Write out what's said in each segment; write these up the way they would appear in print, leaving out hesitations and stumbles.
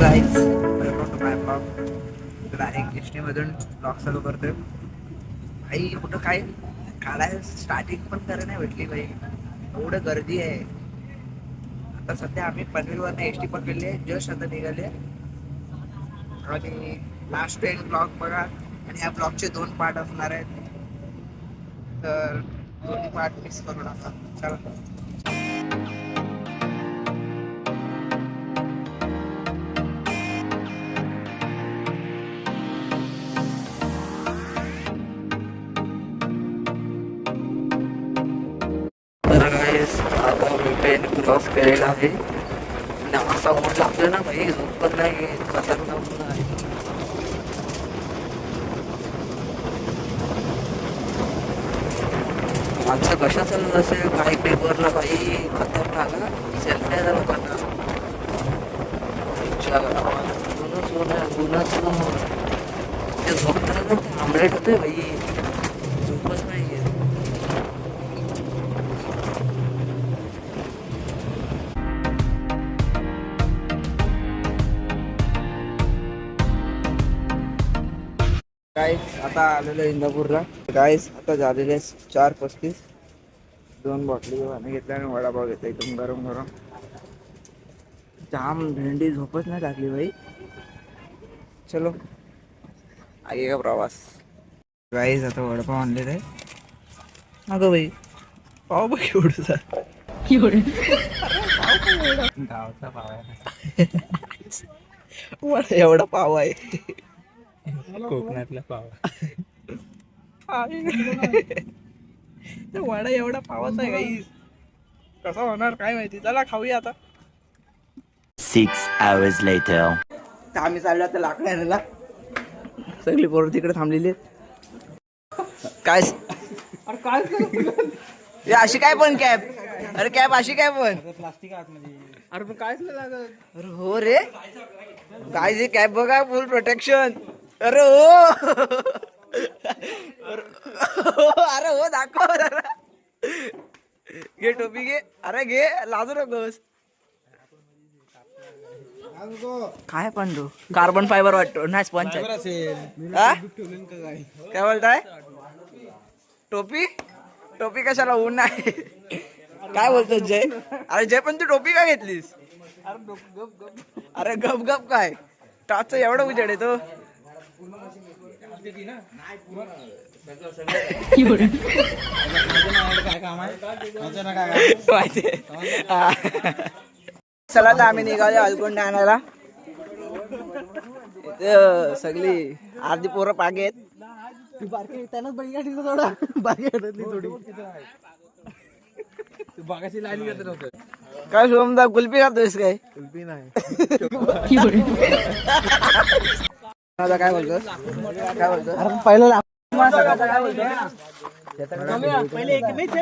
Guys welcome to my blog. Direct एसटीमधून blog चालू करतोय. भाई कुठं काय काढायला स्टार्टिंग पण करायला नाही भेटली भाई, एवढं गर्दी आहे. आता सध्या आम्ही पनवेलवरनं एस टी पकडली आहे, जस्ट आता निघाले. आणि लास्ट ट्रेन ब्लॉग बघा. आणि या ब्लॉगचे 2 पार्ट असणार आहेत, तर 2 पार्ट मिस करू नका. चला. तर गाईस आता मी ट्रेन क्रॉस केलेला आहे आणि असा ऊन लागतो ना भाई, झोप पण नाही येत, खतरनाक ऊन आहे. माणसं कशा चालत असेल काही पेपरला भाई, खतरनाक सेल्फ्या झालं करणार. गुणच ऊन आहे, गुणच ऊन. ते झोपताना आमलेट होते भाई, झोपच नाही येत. गाईस आता आलेलो इंदापूरला. गाईस आता झालेले 4:35. 2 बॉटली पाणी घेतल्या आणि वडापाव घेतला एकदम गरम गरम. जाम भेंडी, झोपच नाही लागली भाई. चलो आगे का प्रवास. गाईस आता वडापाव आणलेला आहे. अगं भाई पाव बघ एवढं गावचा पाव आहे. एवढा पाव आहे, कोकणातला पाव. वडा एवढा पावाचा आहे गाईस, कसा होणार काय माहिती. चला खाऊया आता. 6 hours later. आम्ही चाललो आता लाकडं आणायला. सगळी पोरं तिकडे थांबलेली आहेत. काय हे अशी काय पण कॅब, अरे कॅब अशी काय पण प्लास्टिक आतमध्ये. अरे पण कायच नाही लागत. अरे हो रे, काय जे कॅब बघा, फुल प्रोटेक्शन. अरे हो, अरे हो दाखव. घे टोपी घे, अरे घे, लाजू नकोस. काय पण तू कार्बन फायबर वाटतो ना, स्पंज आहे. काय बोलताय? टोपी टोपी कशाला, ऊन नाही. काय बोलतो जय? अरे जय पण तू टोपी का घेतलीस? अरे गप गप काय, टाच एवढं उजेड आहे तो. चला तर आम्ही निघाले अलकोंडा आणायला. इथे सगळी अर्धी पोरं पागे आहेत. त्यानंच बैलगाडी थोडा बागे थोडी बागाची लाईन घेत नव्हतं. काय शुभमदा कुल्फी खातोयस? काय कुल्फी नाही. काय बोलतो, काय बोलतो पहिलं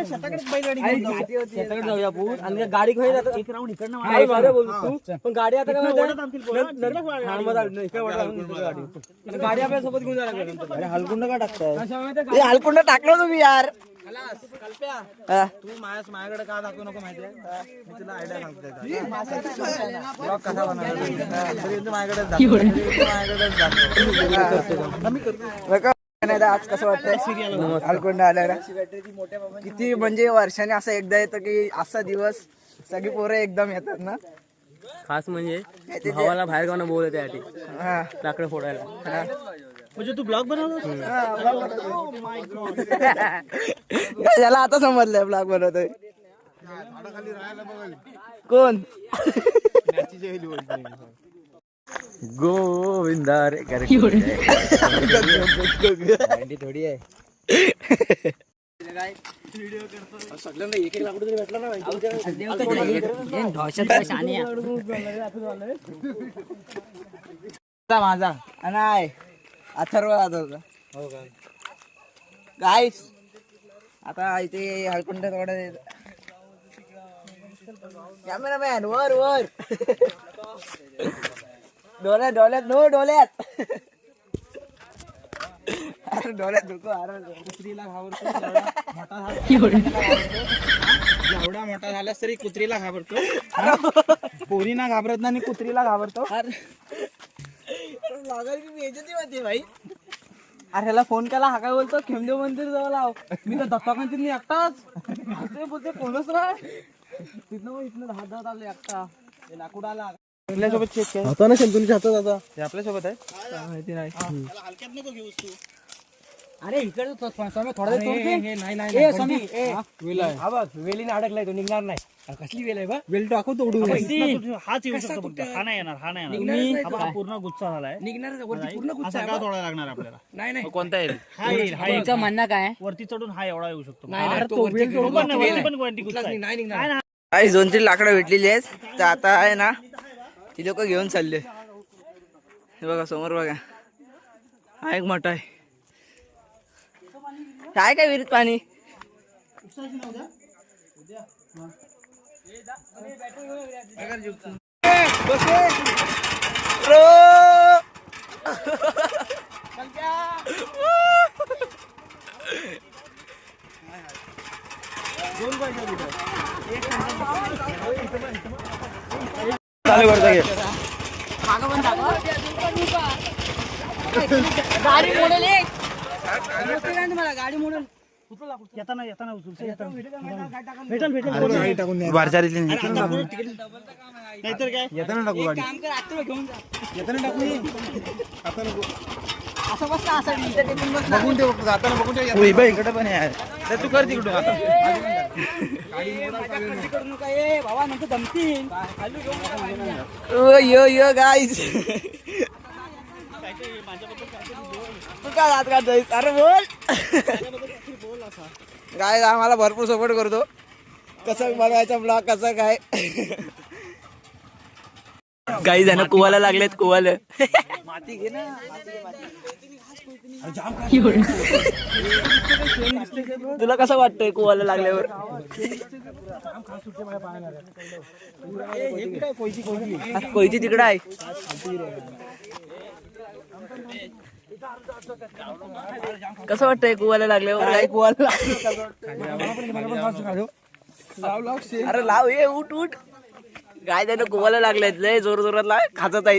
शेताकडे जाऊया आपण आणि गाडी घेऊन जातो. एक राऊंड इकडनं बोलतो पण गाडी आता गाडी आपल्या सोबत घेऊन जाणार. हलकुंड का टाकताय? हलकुंड टाकलो तुम्ही यार. तू माझ्याकडे का दाखवू नको माहितीये, मी तुला आयडिया सांगतो कसा बनवायचा. आज कसं वाटतं अलकोंडा आल्याला? किती म्हणजे वर्षाने असं एकदा येतं की असा दिवस सगळी पोरं एकदम येतात ना. खास म्हणजे भावाला बाहेर गावनं बोलत त्यासाठी लाकडं फोडायला. म्हणजे तू ब्लॉग बनवतो? याला आता समजलंय ब्लॉग बनवतोय. कोण? गोविंदा रे थोडी आहे. सगळ्यांना एक एक लाकडं तरी भेटलं ना. माझा नाही अथर्व होता. गाईस आता इथे हळकुंड थोडं. कॅमेरामॅन वर वर. डोळ्यात डोळ्यात नो डोळ्यात. अरे डोळ्यात दुखो. अरे स्त्रीला घाबरतो. एवढा मोठा झालास तरी कुत्रीला घाबरतो. पोरीना घाबरत नाही आणि कुत्रीला घाबरतो. भाई अरे ह्याला फोन केला हा काय बोलतो खेमदेव मंदिर जवळ लाव. मी तर दत्ता कंटिन्यू एकटाच बोलते कोणच नाही तिथनं मग इथनं 10 आले एकटा लाकूड आला आपल्यासोबत चेक कर. आता ना शंतूच्या हातात आता ते आपल्यासोबत आहे. माहिती नाही. हलक्यात नको घेऊस तू. अरे इकडे थोडा वेलीने अडकलाय तो निघणार नाही. कसली वेल आहे बा वेल टाकू तोडू हाच येऊ शकतो फक्त. हा नाही येणार. हा पूर्ण गुच्छा झालाय. निघणार पूर्ण असा का तोडा लागणार आपल्याला. नाही कोणता येईल? हा येईल. तुमचं म्हणणं काय वरती चढून हा एवढा येऊ शकतो. नाही निघणार. काही 2-3 लाकडं भेटलेली आहेत तर आता आहे ना ती लोक घेऊन चालले. हे बघा समोर बघा हा एक मोठा आहे. काय काय विहिरीत पाणी चालू करतो घे. गाडी मोडेल गाडी मोडेल येताना वारचारीतली नाहीतर काय येताना टाकू गाडी. काम कर आता घेऊन जा येताना टाकू. आता नको. असं बसला असं इथे टेकून बसला बघून ठेव जाताना बघून ठेव. इकडे पण आहे तर तू कर तिकडून आता. करू नका ए बाबा नंतर दमतील यो गाईज तू काय हात काढतोयस. अरे बोल गाईज आम्हाला भरपूर सपोर्ट करतो. कसं बनवायचा ब्लॉग कसं काय. गाईज आहे ना कुवाला लागलेत कुवाला. माती घे ना. तुला कसं वाटतंय कुवाला लागल्यावर. कोयती तिकडं आहे. कसं वाटतंय कुवाला लागल्यावर. काय कुवाला अरे लाव ये उठ उठ. काय त्यानं कुवाला लागलेत लय जोर जोरात लाव खाचत आहे.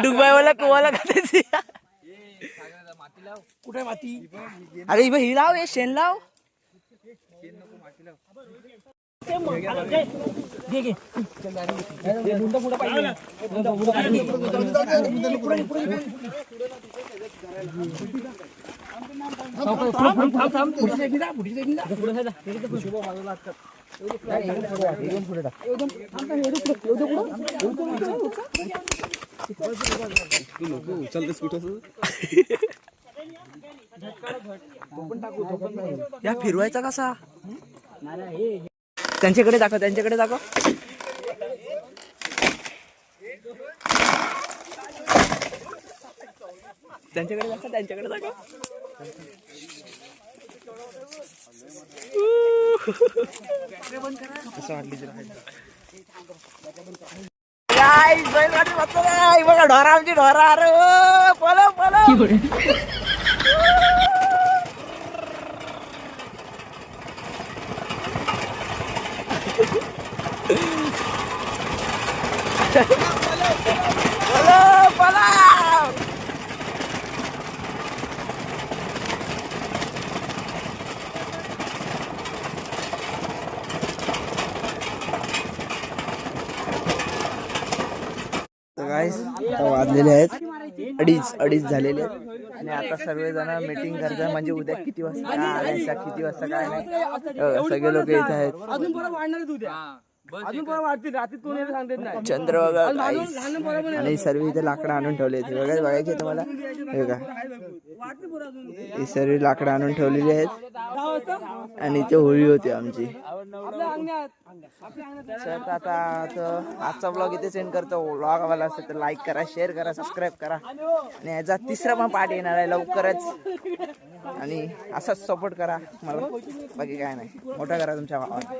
डुबायवाला कुवाला खातायची. कुठे माती अरे ही लाव हे शेण लाव. या फिरवायचा कसा. त्यांच्याकडे दाखव त्यांच्याकडे दाखव. त्यांच्याकडे दाखव त्यांच्याकडे दाखव. बघा ढोरा आमची ढोरा. अरे पळव पळव. वाजलेले आहेत 2:30 झालेले आहेत आणि आता सर्वजण मीटिंग करतात. म्हणजे उद्या किती वाजता किती वाजता काय नाही. सगळे लोक इथे आहेत. अजून परत वाढणार आहेत उद्या. अजून परत वाढतील रात्रीत कोणी सांगत नाही. चंद्र बघा आणि सर्व इथे लाकडं आणून ठेवले आहेत. बघायचे तुम्हाला हे का ही सर्व लाकडं आणून ठेवलेली आहेत आणि इथे होळी होती आमची. तर आता आजचा ब्लॉग इथे सेंड करतो. ब्लॉग आवडला असेल तर लाईक करा, शेअर करा, सबस्क्राईब करा आणि याचा 3रा पण पार्ट येणार आहे लवकरच. आणि असाच सपोर्ट करा मला. बाकी काय नाही. मोठा करा तुमच्या भावाला.